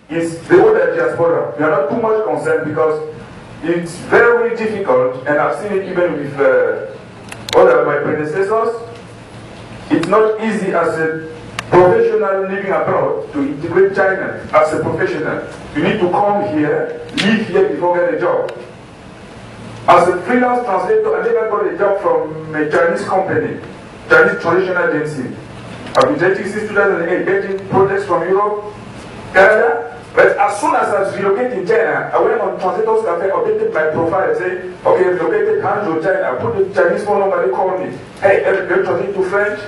is the older diaspora. We are not too much concerned because it's very difficult, and I've seen it even with other my predecessors. It's not easy as a professional living abroad to integrate China as a professional. You need to come here, live here before getting a job. As a freelance translator, I never got a job from a Chinese company, Chinese traditional agency. I've been dating since 2008, getting projects from Europe, Canada. But as soon as I was relocating in China, I went on Translators Cafe, updated my profile, say, okay, relocated Hangzhou, China. I put the Chinese phone number, they called me. Hey, they translate to French.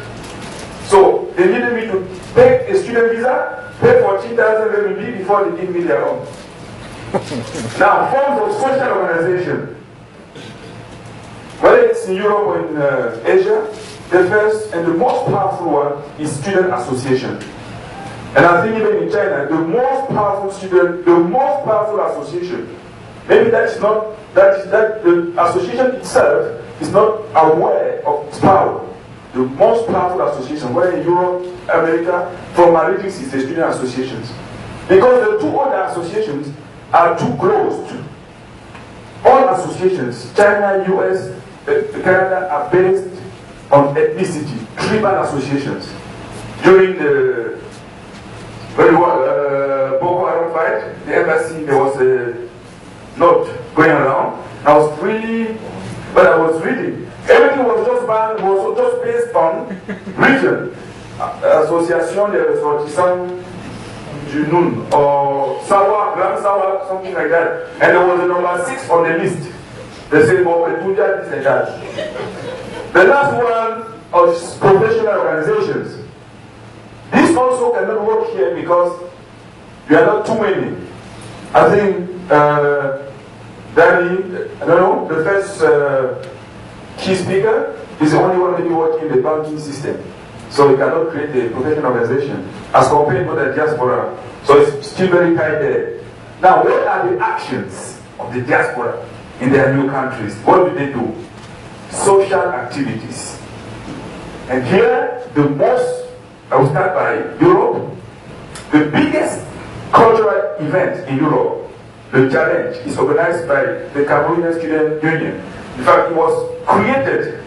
So they needed me to take a student visa, pay 14,000 RMB before they give me their own. Now, forms of social organization. Whether it's in Europe or in Asia, the first and the most powerful one is student association. And I think even in China, the most powerful association, maybe that the association itself is not aware of its power. The most powerful association, whether in Europe, America, from my readings is the student associations. Because the two other associations are too closed. All associations, China, US, Canada, are based on ethnicity, tribal associations. During the Boko Haram fight, the embassy, there was a note going around. I was reading, everything was just banned, was just based on region. Association des ressortissants du Nun, or Sawa, Grand Sawa, something like that. And there was a number 6 on the list. They said, well, Etudia, this and that. The last one is professional organizations. This also cannot work here because we are not too many. I think Danny, I don't know, the first key speaker is the only one maybe working in the banking system. So we cannot create a professional organization as compared to the diaspora. So it's still very tight there. Now, what are the actions of the diaspora in their new countries? What do they do? Social activities. And here, the most, I will start by Europe. The biggest cultural event in Europe, the challenge, is organized by the Camerounaise Student Union. In fact, it was created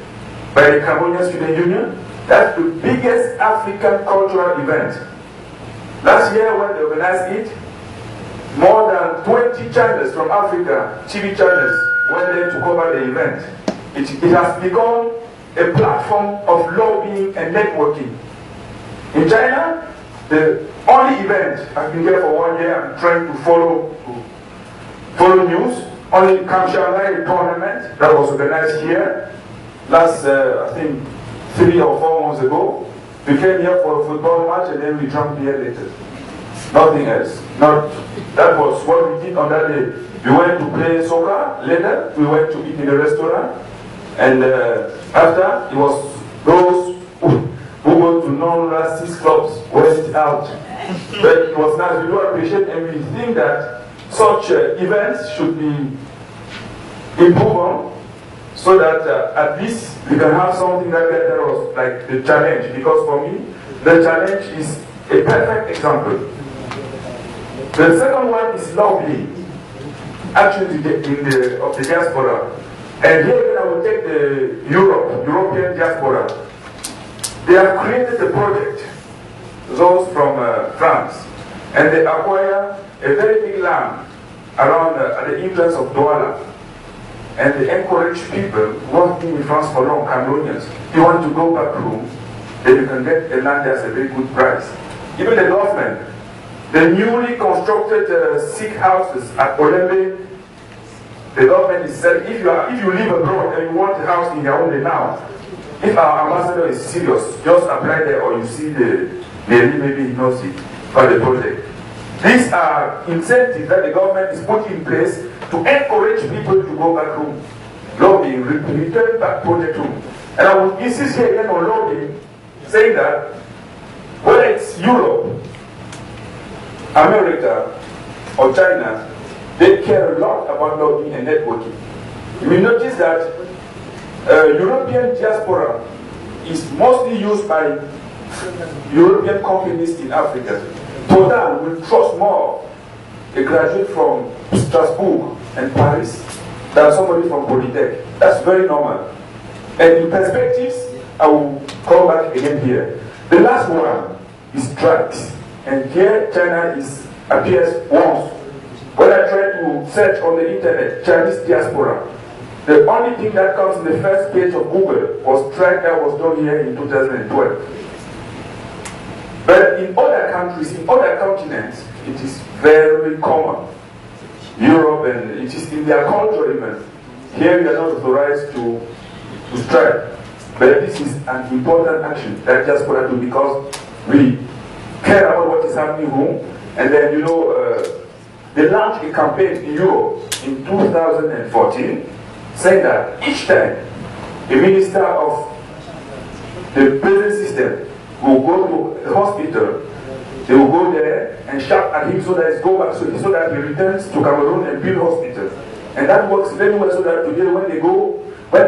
by the Camerounaise Student Union. That's the biggest African cultural event. Last year when they organized it, more than 20 channels from Africa, TV channels, went there to cover the event. It has become a platform of lobbying and networking. In China, the only event, I've been here for 1 year, I'm trying to follow news, only Camerounaise tournament that was organized here last, I think, 3 or 4 months ago. We came here for a football match and then we jumped here later. Nothing else. That was what we did on that day. We went to play soccer later, we went to eat in a restaurant, and after, it was those who go to non-racist clubs went out. But it was nice, we do appreciate, and we think that such events should be improved on, so that at least we can have something like that. That was like the challenge, because for me, the challenge is a perfect example. The second one is lobbying, actually of the diaspora. And here I will take the European diaspora. They have created a project, those from France, and they acquire a very big land around at the influence of Douala. And they encourage people working in France for long, Cameroonians. If you want to go back home, then you can get a land that's a very good price. Even the government, the newly constructed sick houses at Olembe, the government is saying, if you live abroad and you want a house in your own now, if our ambassador is serious, just apply there, or you see the maybe he knows it for the project. These are incentives that the government is putting in place to encourage people to go back home. Lobbying, return back project home. And I will insist here again on lobbying, saying that whether it's Europe, America, or China, they care a lot about lobbying and networking. You will notice that European diaspora is mostly used by European companies in Africa. Total will trust more a graduate from Strasbourg and Paris than somebody from Polytech. That's very normal. And in perspectives, I will come back again here. The last one is drugs. And here China appears once. When I try to search on the internet, Chinese diaspora, the only thing that comes in the first page of Google was drug that was done here in 2012. But in other countries, in other continents, it is very common. Europe, and it is in their culture even. Here we are not authorized to strike. But this is an important action that diaspora do, because we care about what is happening home. And then, you know, they launched a campaign in Europe in 2014 saying that each time a minister of the prison system will go to a hospital, they will go there and shout at him so that he go back, so that he returns to Cameroon and build hospital. And that works very well, so that today when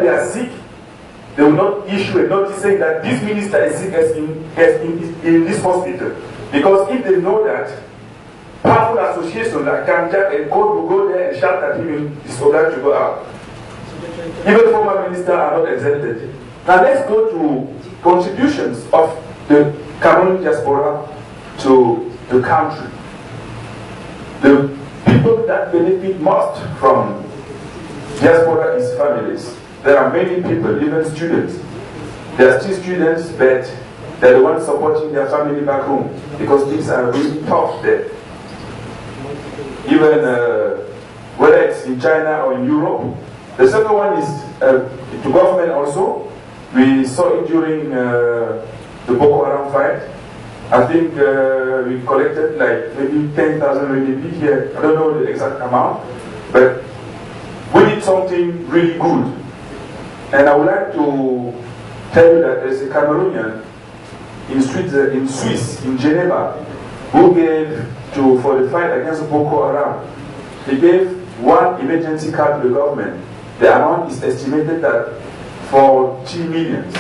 they are sick, they will not issue a notice saying that this minister is sick as in this hospital. Because if they know that powerful associations like Kamjak and Code will go there and shout at him in this order to go out. Even former ministers are not exempted. Now let's go to contributions of the Cameroon diaspora to the country. The people that benefit most from diaspora is families. There are many people, even students. They are still students, but they're the ones supporting their family back home, because things are really tough there. Even whether it's in China or in Europe. The second one is the government also. We saw it during the Boko Haram fight. I think we collected like maybe 10,000 RMB here. I don't know the exact amount, but we did something really good. And I would like to tell you that there's a Cameroonian in Swiss, in Geneva, who gave for the fight against Boko Haram. He gave one emergency card to the government. The amount is estimated at 40 millions.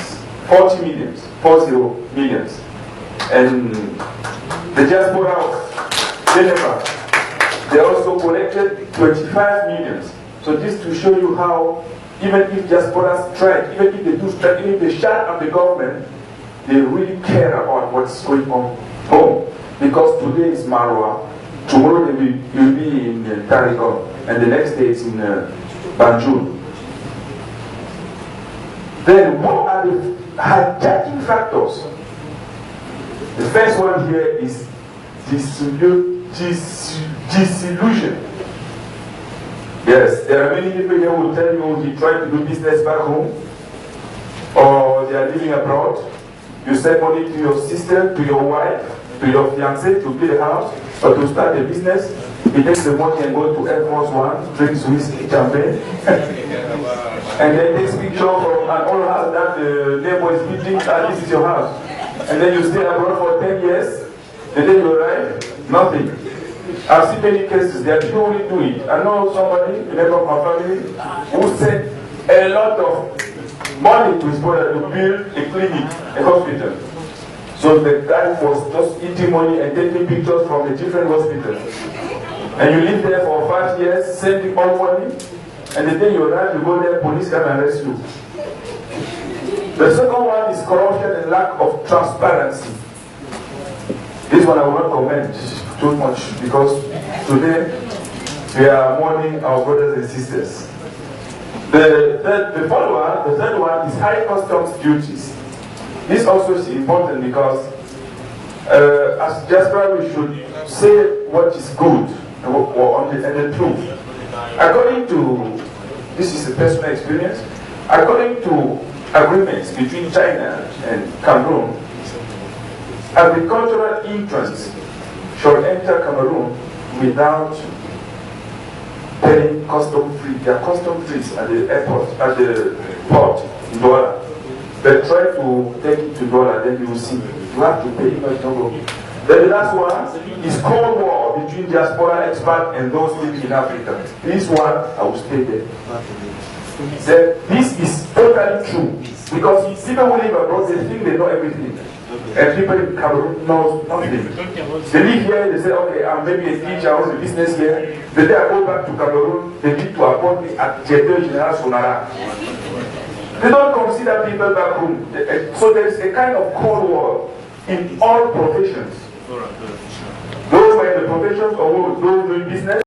And the diaspora of Geneva, they also collected 25 millions. So this to show you how, even if diaspora strike, even if they do strike, even if they shout at the government, they really care about what's going on home. Because today is Marwa, tomorrow they will be in Tarigon, and the next day it's in Banjul. Then what are the hijacking factors? The first one here is disillusion. Yes, there are many people here who will tell you he tried to do business back home, or they are living abroad. You send money to your sister, to your wife, to your fiancé to build a house or to start a business. He takes the money and goes to Air Force One, drinks whiskey, champagne, and then takes picture from an old house that the neighbor is building, and this is your house. And then you stay abroad for 10 years, the day you arrive, nothing. I've seen many cases, there are people who do it. I know somebody, a member of my family, who sent a lot of money to his brother to build a clinic, a hospital. So the guy was just eating money and taking pictures from the different hospitals. And you live there for 5 years, sending all money, and the day you arrive, you go there, police come and arrest you. The second one is corruption and lack of transparency. This one I will not comment too much, because today we are mourning our brothers and sisters. The third one is high customs duties. This also is important because as diaspora we should say what is good and the truth. According to, this is a personal experience, according to agreements between China and Cameroon, agricultural entrants should enter Cameroon without paying custom free. There are custom fees at the airport, at the port in Douala. They try to take it to Douala, then you will see. You have to pay much number. Then the last one is Cold War between diaspora expats and those living in Africa. This one, I will stay there. Then this is totally true. Because people who live abroad, they think they know everything. And people in Cameroon know nothing. They live here, they say, okay, I'm maybe a teacher, I want a business here. The day I go back to Cameroon, they need to appoint me at Directeur General Sonara. They don't consider people back home. So there is a kind of cold war in all professions. Those who are in the professions or those doing business.